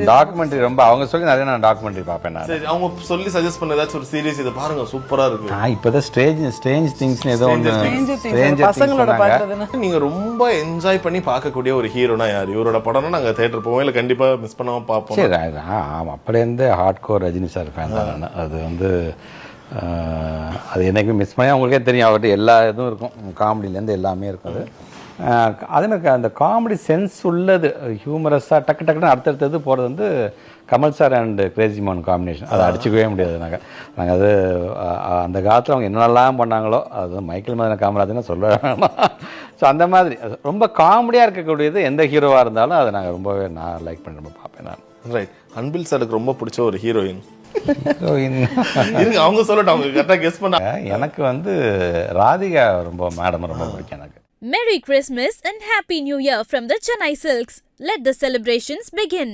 Documentary ரொம்ப அவங்க சொல்லி நிறைய நான் டாக்குமெண்ட்ரி பார்ப்பேன் நான். சரி, அவங்க சொல்லி சஜஸ்ட் பண்ண ஏதாச்சும் ஒரு சீரிஸ் இதை பாருங்க சூப்பரா இருக்கு. நான் இப்போதான் ஸ்ட்ரேஞ்ச் திங்ஸ்னு ஏதோ ஒன்று பசங்களோட பார்த்ததுன்னா நீங்க ரொம்ப என்ஜாய் பண்ணி பார்க்கக்கூடிய ஒரு ஹீரோனா யார்? இவரோட படம்னா நாங்க தியேட்டர் போவோம், இல்லை கண்டிப்பா மிஸ் பண்ணாம பார்ப்போம். சரி, அப்படியே hard core Rajini sir fan தான் நான். அது வந்து அது என்னைக்குமே மிஸ் பண்ணி அவங்களுக்கே தெரியும், அவர்கிட்ட எல்லா இதுவும் இருக்கும், காமெடியிலேருந்து எல்லாமே இருக்கும். அது அதே மாதிரி அந்த காமெடி சென்ஸ் உள்ளது, ஹியூமரஸாக டக்கு டக்குன்னு அடுத்தடுத்தது போகிறது வந்து கமல் சார் அண்ட் கிரேசி மோகன் காம்பினேஷன். அதை அடிச்சுக்கவே முடியாது. நாங்கள் அது அந்த காலத்தில் அவங்க என்னென்னலாம் பண்ணாங்களோ, அது மைக்கேல் மதன காமராஜன் சொல்ல வேணாம். ஸோ அந்த மாதிரி ரொம்ப காமெடியாக இருக்கக்கூடியது எந்த ஹீரோவாக இருந்தாலும் அதை நாங்கள் ரொம்பவே நான் லைக் பண்ணி ரொம்ப பார்ப்பேன் நான். ரைட். அன்பில் சாருக்கு ரொம்ப பிடிச்ச ஒரு ஹீரோயின் ஹீரோயின் அவங்க சொல்லட்டும், அவங்க கரெக்டாக கெஸ் பண்ண. எனக்கு வந்து ராதிகா மேடம் ரொம்ப பிடிக்கும் எனக்கு. Merry Christmas and Happy New Year from the Chennai Silks. Let the celebrations begin.